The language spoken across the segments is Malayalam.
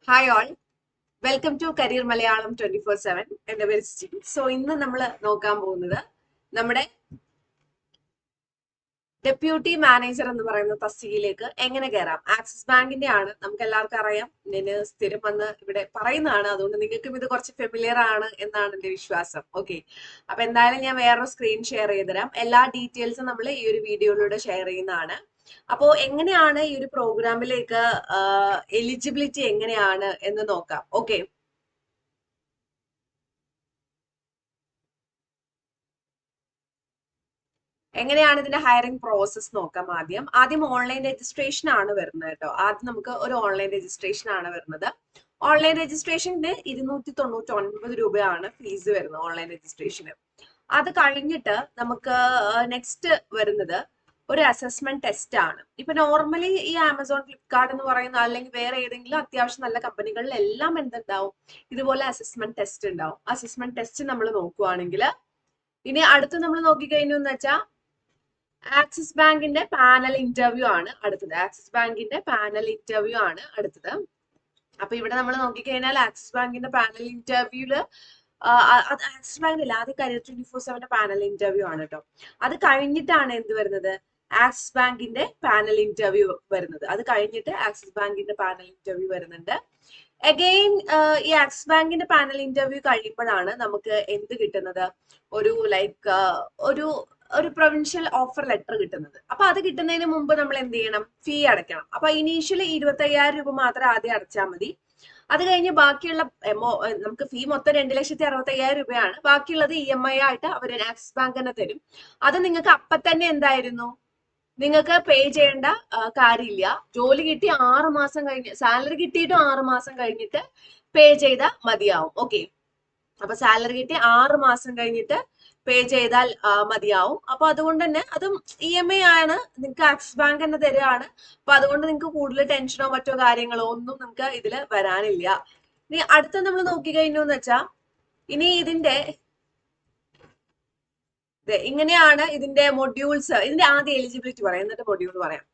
Hi all, welcome to career Malayalam 24/7. എന്റെ പേര് ജിജി. സോ ഇന്ന് നമ്മൾ നോക്കാൻ പോകുന്നത് നമ്മുടെ ഡെപ്യൂട്ടി മാനേജർ എന്ന് പറയുന്ന തസ്തികയിലേക്ക് എങ്ങനെ കയറാം. ആക്സിസ് ബാങ്കിന്റെ ആണ്, നമുക്ക് എല്ലാവർക്കും അറിയാം. ഞാൻ സ്ഥിരം വന്ന് ഇവിടെ പറയുന്നതാണ്, അതുകൊണ്ട് നിങ്ങൾക്കും ഇത് കുറച്ച് ഫെമിലിയർ ആണ് എന്നാണ് എന്റെ വിശ്വാസം. ഓക്കെ, അപ്പൊ എന്തായാലും ഞാൻ വേറൊരു സ്ക്രീൻ ഷെയർ ചെയ്ത് തരാം. എല്ലാ ഡീറ്റെയിൽസും നമ്മൾ ഈ ഒരു വീഡിയോയിലൂടെ ഷെയർ ചെയ്യുന്നതാണ്. അപ്പോ എങ്ങനെയാണ് ഈ ഒരു പ്രോഗ്രാമിലേക്ക് എലിജിബിലിറ്റി എങ്ങനെയാണ് എന്ന് നോക്കാം. ഓക്കെ, എങ്ങനെയാണ് ഇതിന്റെ ഹയറിംഗ് പ്രോസസ് നോക്കാം. ആദ്യം ഓൺലൈൻ രജിസ്ട്രേഷൻ ആണ് വരുന്നത് കേട്ടോ. ആദ്യം നമുക്ക് ഒരു ഓൺലൈൻ രജിസ്ട്രേഷൻ ആണ് വരുന്നത്. ഓൺലൈൻ രജിസ്ട്രേഷന് 299 രൂപയാണ് ഫീസ് വരുന്നത് ഓൺലൈൻ രജിസ്ട്രേഷന്. അത് കഴിഞ്ഞിട്ട് നമുക്ക് നെക്സ്റ്റ് വരുന്നത് ഒരു അസസ്മെന്റ് ടെസ്റ്റ് ആണ്. ഇപ്പൊ നോർമലി ഈ ആമസോൺ, ഫ്ലിപ്കാർട്ട് എന്ന് പറയുന്ന അല്ലെങ്കിൽ വേറെ ഏതെങ്കിലും അത്യാവശ്യം നല്ല കമ്പനികളിൽ എല്ലാം എന്തുണ്ടാവും, ഇതുപോലെ അസസ്മെന്റ് ടെസ്റ്റ് ഉണ്ടാവും. അസസ്മെന്റ് ടെസ്റ്റ് നമ്മൾ നോക്കുവാണെങ്കിൽ ഇനി അടുത്ത് നമ്മൾ നോക്കിക്കഴിഞ്ഞു എന്ന് വെച്ചാൽ ആക്സിസ് ബാങ്കിന്റെ പാനൽ ഇന്റർവ്യൂ ആണ് അടുത്തത്. ആക്സിസ് ബാങ്കിന്റെ പാനൽ ഇന്റർവ്യൂ ആണ് അടുത്തത്. അപ്പൊ ഇവിടെ നമ്മൾ നോക്കിക്കഴിഞ്ഞാൽ ആക്സിസ് ബാങ്കിന്റെ പാനൽ ഇന്റർവ്യൂല് ആക്സിസ് ബാങ്കിന്റെ ആദ്യം കരിയർ 24/7 പാനൽ ഇന്റർവ്യൂ ആണ് കേട്ടോ. അത് കഴിഞ്ഞിട്ടാണ് എന്ത് വരുന്നത്, ആക്സിസ് ബാങ്കിന്റെ പാനൽ ഇന്റർവ്യൂ വരുന്നത്. അത് കഴിഞ്ഞിട്ട് ആക്സിസ് ബാങ്കിന്റെ പാനൽ ഇന്റർവ്യൂ വരുന്നുണ്ട്. അഗെയിൻ ഈ ആക്സിസ് ബാങ്കിന്റെ പാനൽ ഇന്റർവ്യൂ കഴിയുമ്പോഴാണ് നമുക്ക് എന്ത് കിട്ടുന്നത്, ഒരു ഒരു ഒരു പ്രൊവിൻഷ്യൽ ഓഫർ ലെറ്റർ കിട്ടുന്നത്. അപ്പൊ അത് കിട്ടുന്നതിന് മുമ്പ് നമ്മൾ എന്ത് ചെയ്യണം, ഫീ അടയ്ക്കണം. അപ്പൊ ഇനീഷ്യലി 25,000 രൂപ മാത്രം ആദ്യം അടച്ചാൽ മതി. അത് കഴിഞ്ഞ് ബാക്കിയുള്ള നമുക്ക് ഫീ മൊത്തം 2,65,000 രൂപയാണ്. ബാക്കിയുള്ളത് EMI ആയിട്ട് അവർ ആക്സിസ് ബാങ്ക് തന്നെ തരും. അത് നിങ്ങൾക്ക് അപ്പൊ തന്നെ എന്തായിരുന്നു, നിങ്ങൾക്ക് പേ ചെയ്യേണ്ട കാര്യമില്ല. ജോലി കിട്ടി 6 മാസം കഴിഞ്ഞ്, സാലറി കിട്ടിയിട്ടും 6 മാസം കഴിഞ്ഞിട്ട് പേ ചെയ്താൽ മതിയാവും. ഓക്കെ, അപ്പൊ സാലറി കിട്ടി 6 മാസം കഴിഞ്ഞിട്ട് പേ ചെയ്താൽ മതിയാവും. അപ്പൊ അതുകൊണ്ട് തന്നെ അതും EMI ആണ്, നിങ്ങൾക്ക് ആക്സിസ് ബാങ്ക് തന്നെ തരികയാണ്. അപ്പൊ അതുകൊണ്ട് നിങ്ങൾക്ക് കൂടുതൽ ടെൻഷനോ മറ്റോ കാര്യങ്ങളോ ഒന്നും നിങ്ങൾക്ക് ഇതില് വരാനില്ല. ഇനി അടുത്ത നമ്മൾ നോക്കിക്കഴിഞ്ഞു എന്ന് വെച്ചാൽ ഇനി ഇതിന്റെ ഇങ്ങനെയാണ് ഇതിന്റെ മൊഡ്യൂൾസ്. ഇതിന്റെ ആദ്യം എലിജിബിലിറ്റി പറയാം, എന്നിട്ട് മൊഡ്യൂൾ പറയാം.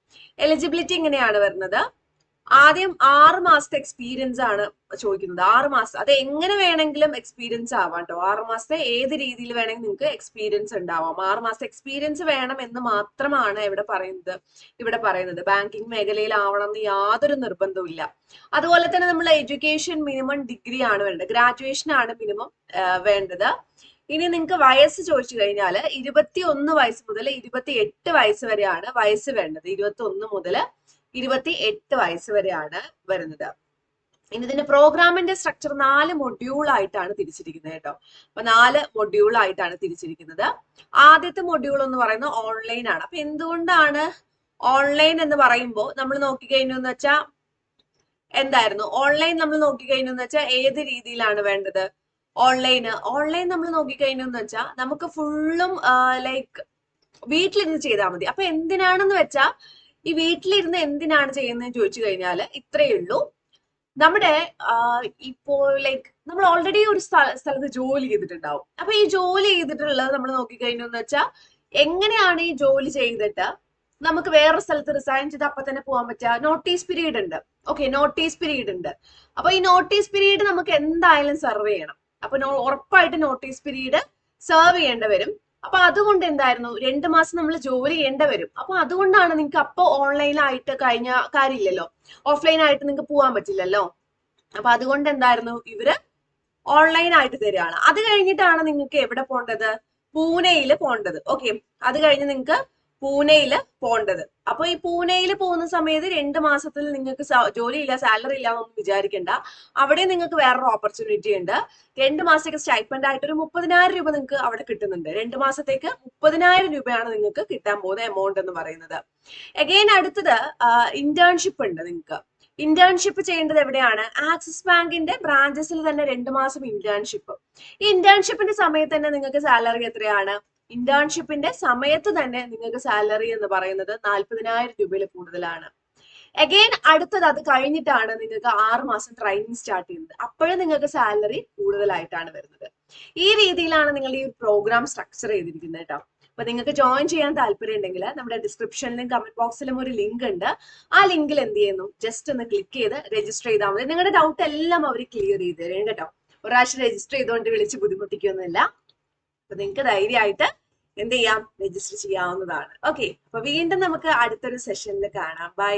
എലിജിബിലിറ്റി ഇങ്ങനെയാണ് വരുന്നത്. ആദ്യം 6 മാസത്തെ എക്സ്പീരിയൻസ് ആണ് ചോദിക്കുന്നത്. 6 മാസം, അത് എങ്ങനെ വേണമെങ്കിലും എക്സ്പീരിയൻസ് ആവാം കേട്ടോ. 6 മാസത്തെ ഏത് രീതിയിൽ വേണമെങ്കിൽ നിങ്ങൾക്ക് എക്സ്പീരിയൻസ് ഉണ്ടാവാം. 6 മാസത്തെ എക്സ്പീരിയൻസ് വേണം എന്ന് മാത്രമാണ് ഇവിടെ പറയുന്നത്. ബാങ്കിങ് മേഖലയിൽ ആവണം എന്ന് യാതൊരു നിർബന്ധവും ഇല്ല. അതുപോലെ തന്നെ നമ്മൾ എഡ്യൂക്കേഷൻ മിനിമം ഡിഗ്രി ആണ് വേണ്ടത്, ഗ്രാജുവേഷൻ ആണ് മിനിമം വേണ്ടത്. ഇനി നിങ്ങൾക്ക് വയസ്സ് ചോദിച്ചു കഴിഞ്ഞാൽ 21 വയസ്സ് മുതൽ 28 വയസ്സ് വരെയാണ് വയസ്സ് വേണ്ടത്. 21 മുതൽ 28 വയസ്സ് വരെയാണ് വരുന്നത്. ഇനി ഇതിന്റെ പ്രോഗ്രാമിന്റെ സ്ട്രക്ചർ 4 മൊഡ്യൂൾ ആയിട്ടാണ് തിരിച്ചിരിക്കുന്നത് കേട്ടോ. അപ്പൊ 4 മൊഡ്യൂൾ ആയിട്ടാണ് തിരിച്ചിരിക്കുന്നത്. ആദ്യത്തെ മൊഡ്യൂൾ എന്ന് പറയുന്നത് ഓൺലൈൻ ആണ്. അപ്പൊ എന്തുകൊണ്ടാണ് ഓൺലൈൻ എന്ന് പറയുമ്പോൾ നമ്മൾ നോക്കിക്കഴിഞ്ഞു എന്ന് വെച്ചാൽ എന്തായിരുന്നു, ഓൺലൈൻ നമ്മൾ നോക്കിക്കഴിഞ്ഞു എന്ന് വെച്ചാൽ ഏത് രീതിയിലാണ് വേണ്ടത്, ഓൺലൈൻ നമ്മൾ നോക്കിക്കഴിഞ്ഞു എന്ന് വെച്ചാൽ നമുക്ക് ഫുള്ളും ലൈക്ക് വീട്ടിലിരുന്ന് ചെയ്താൽ മതി. അപ്പൊ എന്തിനാണെന്ന് വെച്ചാൽ ഈ വീട്ടിലിരുന്ന് എന്തിനാണ് ചെയ്യുന്നതെന്ന് ചോദിച്ചു കഴിഞ്ഞാൽ ഇത്രയേ ഉള്ളൂ. നമ്മുടെ ഇപ്പോ ലൈക്ക് നമ്മൾ ഓൾറെഡി ഒരു സ്ഥലത്ത് ജോലി ചെയ്തിട്ടുണ്ടാവും. അപ്പൊ ഈ ജോലി ചെയ്തിട്ടുള്ളത് നമ്മൾ നോക്കിക്കഴിഞ്ഞു എന്ന് വെച്ചാൽ എങ്ങനെയാണ് ഈ ജോലി ചെയ്തിട്ട് നമുക്ക് വേറെ സ്ഥലത്ത് റിസൈൻ ചെയ്ത് അപ്പൊ തന്നെ പോകാൻ പറ്റുക, നോട്ടീസ് പീരീഡ് ഉണ്ട്. ഓക്കെ, നോട്ടീസ് പീരീഡ് ഉണ്ട്. അപ്പൊ ഈ നോട്ടീസ് പീരീഡ് നമുക്ക് എന്തായാലും സെർവ് ചെയ്യണം. അപ്പൊ ഉറപ്പായിട്ട് നോട്ടീസ് പീരീഡ് സെർവ് ചെയ്യേണ്ടി വരും. അപ്പൊ അതുകൊണ്ട് എന്തായിരുന്നു, 2 മാസം നമ്മൾ ജോലി ചെയ്യേണ്ടി വരും. അപ്പൊ അതുകൊണ്ടാണ് നിങ്ങൾക്ക് അപ്പൊ ഓൺലൈനായിട്ട് കഴിഞ്ഞ കാര്യമില്ലല്ലോ, ഓഫ്ലൈൻ ആയിട്ട് നിങ്ങൾക്ക് പോകാൻ പറ്റില്ലല്ലോ. അപ്പൊ അതുകൊണ്ട് എന്തായിരുന്നു, ഇവര് ഓൺലൈൻ ആയിട്ട് തരികയാണ്. അത് കഴിഞ്ഞിട്ടാണ് നിങ്ങൾക്ക് എവിടെ പോകേണ്ടത്, പൂനെയിൽ പോകേണ്ടത്. ഓക്കെ, അത് കഴിഞ്ഞ് നിങ്ങൾക്ക് പൂനെയിൽ പോകേണ്ടത്. അപ്പൊ ഈ പൂനെയിൽ പോകുന്ന സമയത്ത് 2 മാസത്തിൽ നിങ്ങൾക്ക് ജോലി ഇല്ല, സാലറി ഇല്ല എന്നൊന്നും വിചാരിക്കേണ്ട. അവിടെ നിങ്ങൾക്ക് വേറൊരു ഓപ്പർച്യൂണിറ്റി ഉണ്ട്. 2 മാസത്തേക്ക് സ്റ്റൈപ്പൻഡ് ആയിട്ട് ഒരു 30,000 രൂപ നിങ്ങൾക്ക് അവിടെ കിട്ടുന്നുണ്ട്. 2 മാസത്തേക്ക് 30,000 രൂപയാണ് നിങ്ങൾക്ക് കിട്ടാൻ പോകുന്ന എമൗണ്ട് എന്ന് പറയുന്നത്. അഗെയിൻ അടുത്തത് ഇന്റേൺഷിപ്പ് ഉണ്ട്. നിങ്ങൾക്ക് ഇന്റേൺഷിപ്പ് ചെയ്യേണ്ടത് എവിടെയാണ്, ആക്സിസ് ബാങ്കിന്റെ ബ്രാഞ്ചസിൽ തന്നെ 2 മാസം ഇന്റേൺഷിപ്പ്. ഈ ഇന്റേൺഷിപ്പിന്റെ സമയത്ത് തന്നെ നിങ്ങൾക്ക് സാലറി എത്രയാണ്, ഇന്റേൺഷിപ്പിന്റെ സമയത്ത് തന്നെ നിങ്ങൾക്ക് സാലറി എന്ന് പറയുന്നത് 40,000 രൂപയിൽ കൂടുതലാണ്. അഗെയിൻ അടുത്തത് അത് കഴിഞ്ഞിട്ടാണ് നിങ്ങൾക്ക് 6 മാസം ട്രെയിനിങ് സ്റ്റാർട്ട് ചെയ്യുന്നത്. അപ്പോഴും നിങ്ങൾക്ക് സാലറി കൂടുതലായിട്ടാണ് വരുന്നത്. ഈ രീതിയിലാണ് നിങ്ങൾ ഈ പ്രോഗ്രാം സ്ട്രക്ചർ ചെയ്തിരിക്കുന്നത് കേട്ടോ. അപ്പൊ നിങ്ങൾക്ക് ജോയിൻ ചെയ്യാൻ താല്പര്യം ഉണ്ടെങ്കിൽ നമ്മുടെ ഡിസ്ക്രിപ്ഷനിലും കമന്റ് ബോക്സിലും ഒരു ലിങ്ക് ഉണ്ട്. ആ ലിങ്കിൽ എന്ത് ചെയ്യുന്നു, ജസ്റ്റ് ഒന്ന് ക്ലിക്ക് ചെയ്ത് രജിസ്റ്റർ ചെയ്താൽ മതി. നിങ്ങളുടെ ഡൗട്ട് എല്ലാം അവർ ക്ലിയർ ചെയ്ത് തരും കേട്ടോ. ഒരു പ്രാവശ്യം രജിസ്റ്റർ ചെയ്തുകൊണ്ട് വിളിച്ച് ബുദ്ധിമുട്ടിക്കൊന്നുമില്ല. അപ്പൊ നിങ്ങൾക്ക് ധൈര്യമായിട്ട് എന്ത് ചെയ്യാം, രജിസ്റ്റർ ചെയ്യാവുന്നതാണ്. ഓക്കെ, അപ്പൊ വീണ്ടും നമുക്ക് അടുത്തൊരു സെഷനിൽ കാണാം. ബൈ.